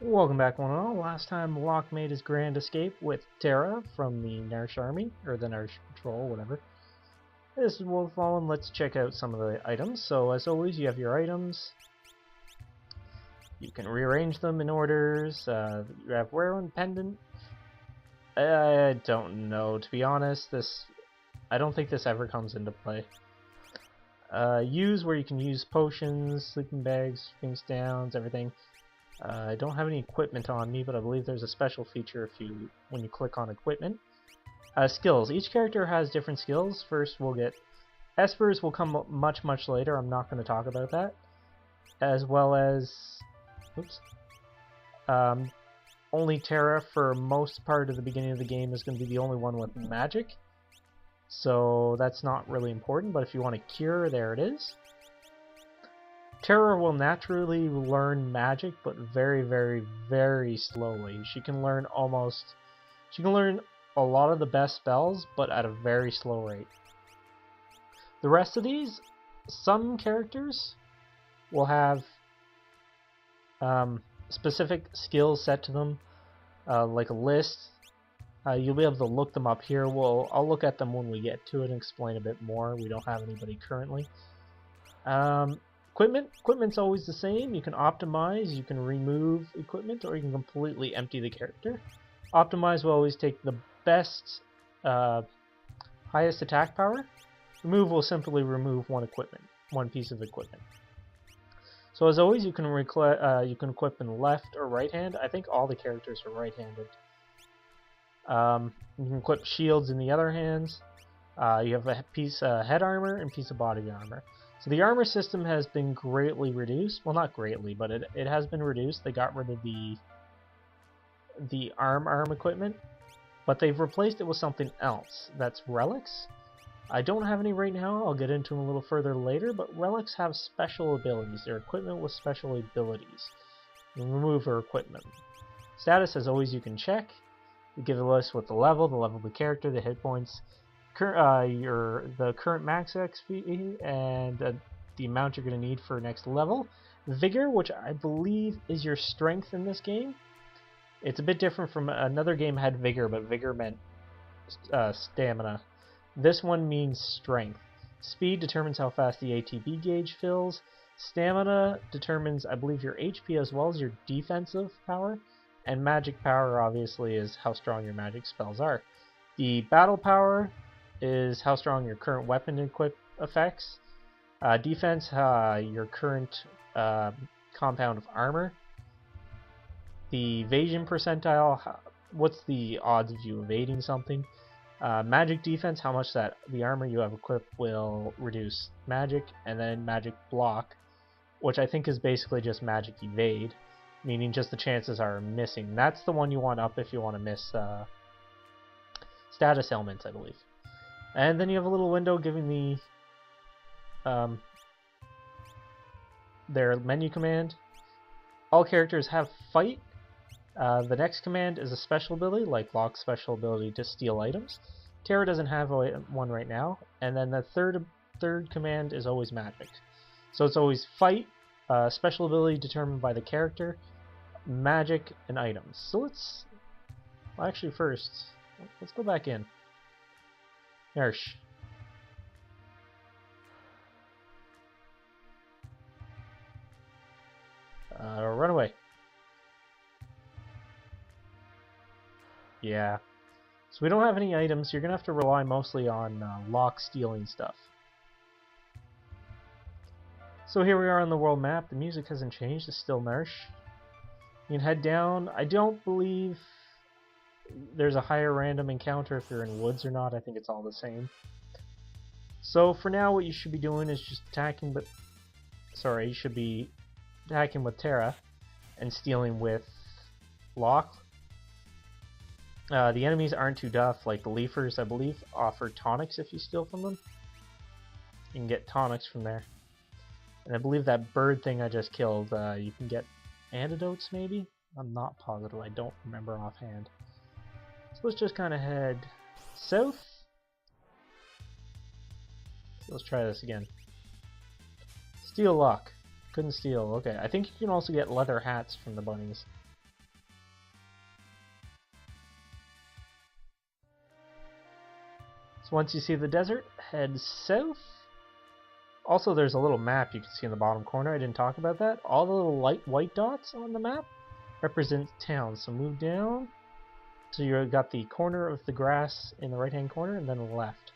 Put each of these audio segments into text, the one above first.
Welcome back, one and all. Last time Locke made his grand escape with Terra from the Narsh army, or the Narsh patrol, whatever. This is Wolf Fallen. Let's check out some of the items. So, as always, you have your items. You can rearrange them in orders. You have Wear and Pendant. I don't know, to be honest. I don't think this ever comes into play. Use, where you can use potions, sleeping bags, things downs, everything. I don't have any equipment on me, but I believe there's a special feature when you click on equipment. Skills. Each character has different skills. First, we'll get Espers will come much later. I'm not going to talk about that. As well as, oops. Only Terra for most part of the beginning of the game is going to be the only one with magic. So that's not really important, but if you want to cure, there it is. Terra will naturally learn magic, but very slowly. She can learn a lot of the best spells, but at a very slow rate. The rest of these, some characters will have specific skills set to them, like a list. You'll be able to look them up here. I'll look at them when we get to it and explain a bit more. We don't have anybody currently. Equipment's always the same. You can optimize, you can remove equipment, or you can completely empty the character. Optimize will always take the best, highest attack power. Remove will simply remove one piece of equipment. So as always, you can equip in the left or right hand. I think all the characters are right-handed. You can equip shields in the other hands. You have a piece of head armor and piece of body armor. So the armor system has been greatly reduced. Well, not greatly, but it has been reduced. They got rid of the arm equipment, but they've replaced it with something else. That's relics. I don't have any right now. I'll get into them a little further later, but relics have special abilities. They're equipment with special abilities. You can remove her equipment. Status, as always, you can check. You give a list with the level of the character, the hit points, the current max XP, and the amount you're going to need for next level. Vigor, which I believe is your strength in this game. It's a bit different from another game had vigor, but vigor meant stamina. This one means strength. Speed determines how fast the ATB gauge fills. Stamina determines, I believe, your HP as well as your defensive power. And magic power, obviously, is how strong your magic spells are. The battle power is how strong your current weapon equip affects. Defense, your current compound of armor. The evasion percentile, what's the odds of you evading something. Magic defense, how much the armor you have equipped will reduce magic. And then magic block, which I think is basically just magic evade, meaning just the chances are missing. That's the one you want up if you want to miss status elements, I believe. And then you have a little window giving their menu command. All characters have fight. The next command is a special ability, like Locke's special ability to steal items. Terra doesn't have one right now. And then the third command is always magic. So it's always fight, special ability determined by the character, magic, and items. So actually first, let's go back in. Narsh. Run away. Yeah. So we don't have any items. You're going to have to rely mostly on Locke stealing stuff. So here we are on the world map. The music hasn't changed. It's still Narsh. You can head down. I don't believe there's a higher random encounter if you're in woods or not. I think it's all the same. So for now, what you should be doing is just attacking, you should be attacking with Terra and stealing with Locke. The enemies aren't too tough, like the Lecherous, I believe, offer tonics if you steal from them. You can get tonics from there. And I believe that bird thing I just killed, you can get antidotes, maybe? I'm not positive, I don't remember offhand. So let's just kind of head south. So let's try this again. Steal Locke. Couldn't steal. Okay, I think you can also get leather hats from the bunnies. So once you see the desert, head south. Also, there's a little map you can see in the bottom corner. I didn't talk about that. All the little light white dots on the map represent towns. So move down. So you've got the corner of the grass in the right-hand corner, and then left.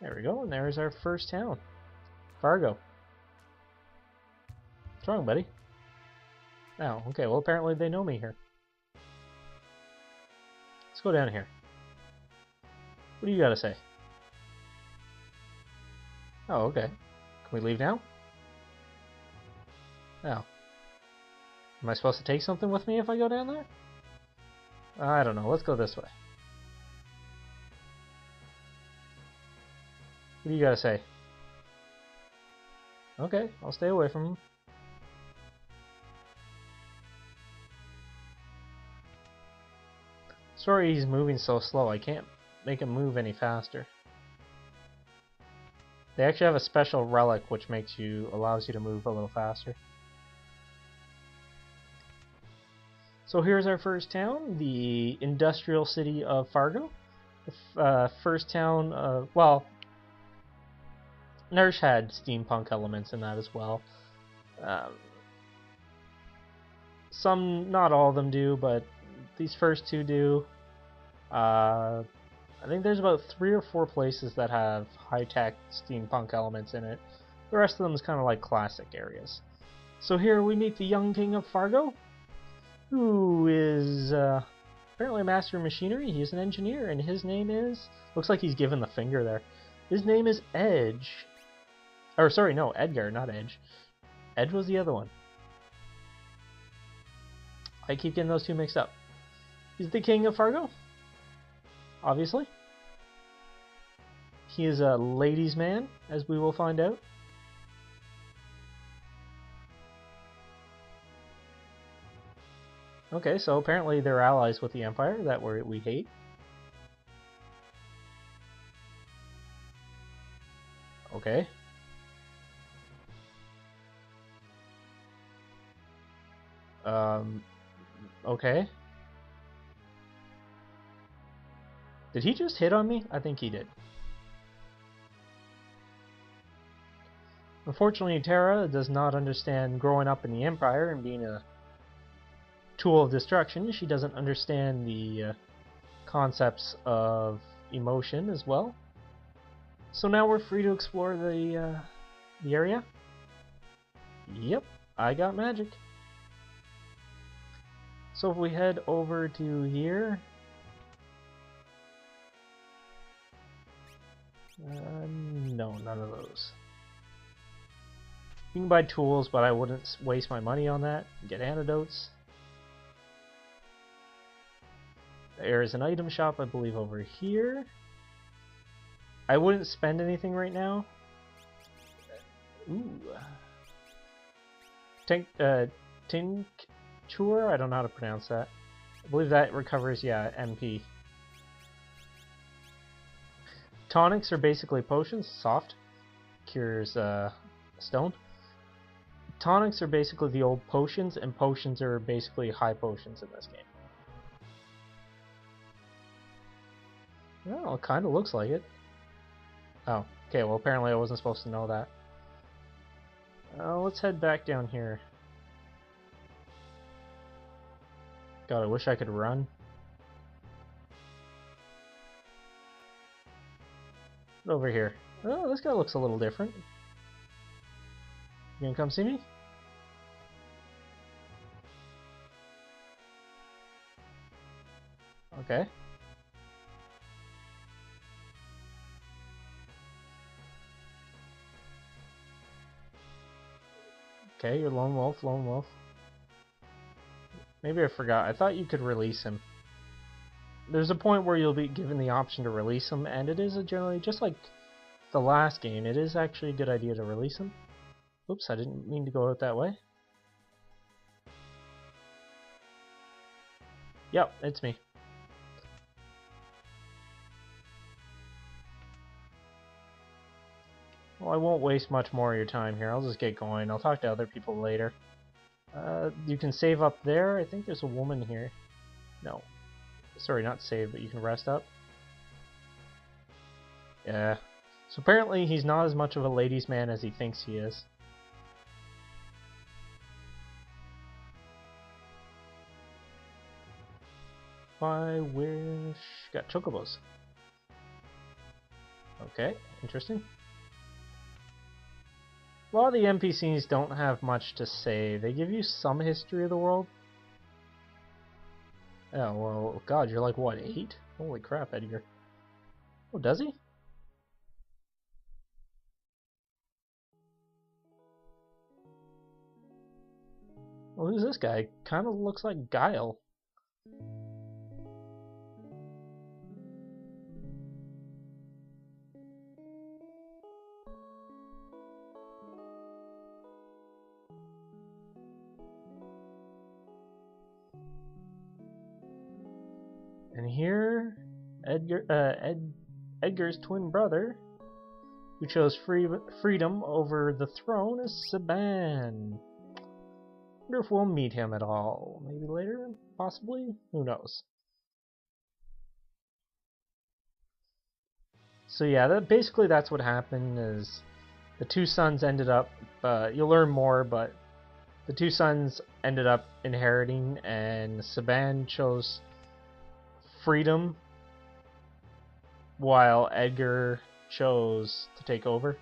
There we go, and there's our first town. Fargo. What's wrong, buddy? Oh, okay, well apparently they know me here. Let's go down here. What do you gotta say? Oh, okay. Can we leave now? Oh. Am I supposed to take something with me if I go down there? I don't know. Let's go this way. What do you gotta say? Okay, I'll stay away from him. Sorry he's moving so slow. I can't make him move any faster. They actually have a special relic which allows you to move a little faster. So here's our first town, the industrial city of Fargo. The first town, well, Nersh had steampunk elements in that as well. Some, not all of them do, but these first two do. I think there's about 3 or 4 places that have high-tech steampunk elements in it. The rest of them is kind of like classic areas. So here we meet the young king of Fargo, who is apparently a master of machinery. He's an engineer, and his name is... Looks like he's given the finger there. His name is Edge. Or, sorry, no, Edgar, not Edge. Edge was the other one. I keep getting those two mixed up. He's the king of Fargo, obviously. He is a ladies' man, as we will find out. Okay, so apparently they're allies with the Empire that we hate. Okay. Okay. Did he just hit on me? I think he did. Unfortunately, Terra does not understand growing up in the Empire and being a tool of destruction. She doesn't understand the concepts of emotion as well. So now we're free to explore the area. Yep, I got magic. So if we head over to here... no, none of those. You can buy tools, but I wouldn't waste my money on that. Get antidotes. There is an item shop, I believe, over here. I wouldn't spend anything right now. Ooh. Tincture? I don't know how to pronounce that. I believe that recovers, yeah, MP. Tonics are basically potions. Soft cures stone. Tonics are basically the old potions, and potions are basically high potions in this game. Well, it kind of looks like it. Oh, okay, well apparently I wasn't supposed to know that. Let's head back down here. God, I wish I could run. Over here. Oh, this guy looks a little different. You gonna come see me? Okay. Okay, you're lone wolf, lone wolf. Maybe I forgot. I thought you could release him. There's a point where you'll be given the option to release him, and it is generally, just like the last game, it is actually a good idea to release him. Oops, I didn't mean to go out that way. Yep, it's me. Well, I won't waste much more of your time here. I'll just get going. I'll talk to other people later. You can save up there. I think there's a woman here. No. Sorry, not save, but you can rest up. Yeah. So apparently he's not as much of a ladies' man as he thinks he is. I wish... Got chocobos. Okay, interesting. A lot of the NPCs don't have much to say. They give you some history of the world. Oh, well, God, you're like, what, 8? Holy crap, Edgar. Oh, does he? Well, who's this guy? Kind of looks like Guile. And here, Edgar's twin brother, who chose freedom over the throne, is Saban. Wonder if we'll meet him at all. Maybe later? Possibly? Who knows? So yeah, basically that's what happened, is the two sons ended up, you'll learn more, but the two sons ended up inheriting, and Saban chose freedom while Edgar chose to take over.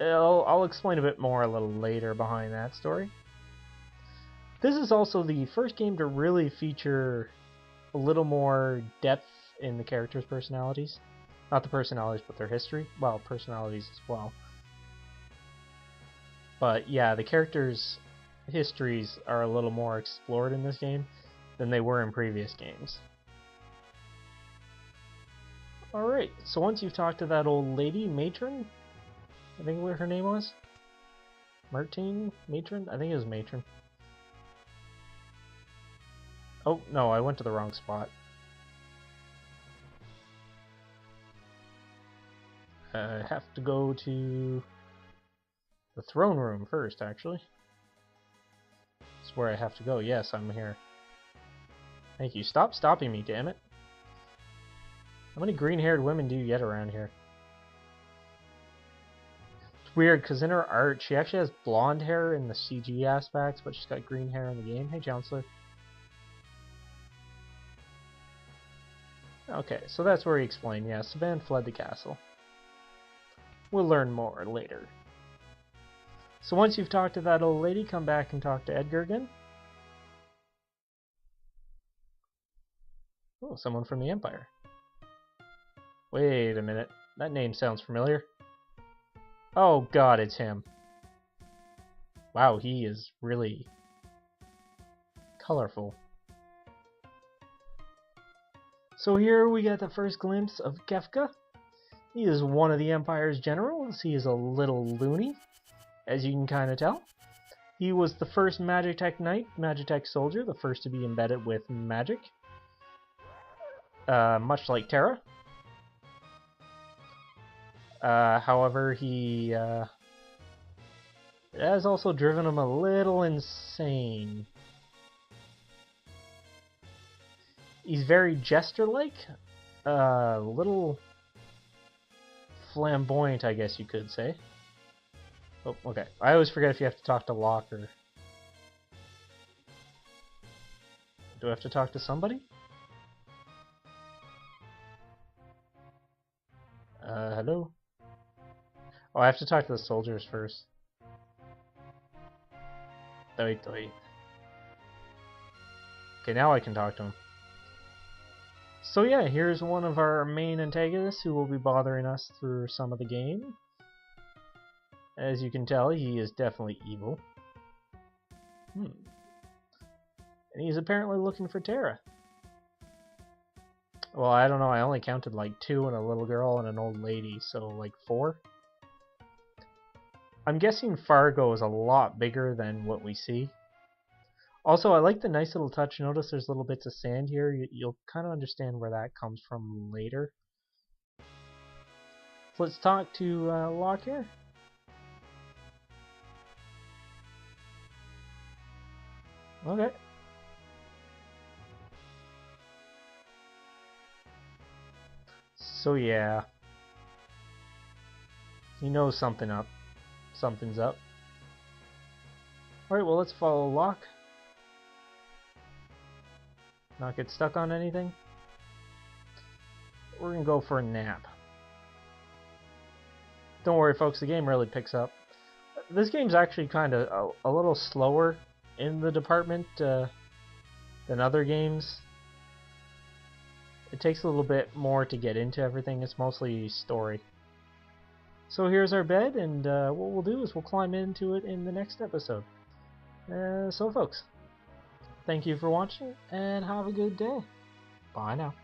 I'll explain a bit more a little later behind that story. This is also the first game to really feature a little more depth in the characters' personalities. Not the personalities, but their history. Well, personalities as well. But yeah, the characters' histories are a little more explored in this game than they were in previous games. Alright, so once you've talked to that old lady, Matron, I think what her name was? Martine? Matron? I think it was Matron. Oh, no, I went to the wrong spot. I have to go to the throne room first, actually. That's where I have to go. Yes, I'm here. Thank you. Stop stopping me, damn it. How many green-haired women do you get around here? It's weird, because in her art, she actually has blonde hair in the CG aspects, but she's got green hair in the game. Hey, Chancellor. Okay, so that's where he explained. Yeah, Saban fled the castle. We'll learn more later. So once you've talked to that old lady, come back and talk to Edgar again. Oh, someone from the Empire. Wait a minute. That name sounds familiar. Oh god, it's him. Wow, he is really colorful. So here we get the first glimpse of Kefka. He is one of the Empire's generals. He is a little loony, as you can kind of tell. He was the first Magitech Knight, Magitech Soldier, the first to be embedded with magic. Much like Terra. However, he has also driven him a little insane. He's very jester-like, a little flamboyant, I guess you could say. Oh, okay. I always forget if you have to talk to Locke or... Do I have to talk to somebody? Hello? Oh, I have to talk to the soldiers first. Wait. Okay, now I can talk to him. So yeah, here's one of our main antagonists who will be bothering us through some of the game. As you can tell, he is definitely evil. And he's apparently looking for Terra. Well, I don't know, I only counted like 2 and a little girl and an old lady, so like 4? I'm guessing Fargo is a lot bigger than what we see. Also, I like the nice little touch. Notice there's little bits of sand here. You'll kind of understand where that comes from later. So let's talk to Locke here. Okay. So yeah. He knows something's up. Alright, well, let's follow Locke. Not get stuck on anything. We're gonna go for a nap. Don't worry, folks, the game really picks up. This game's actually kind of a little slower in the department than other games. It takes a little bit more to get into everything. It's mostly story. So here's our bed, and what we'll do is we'll climb into it in the next episode. So folks, thank you for watching, and have a good day. Bye now.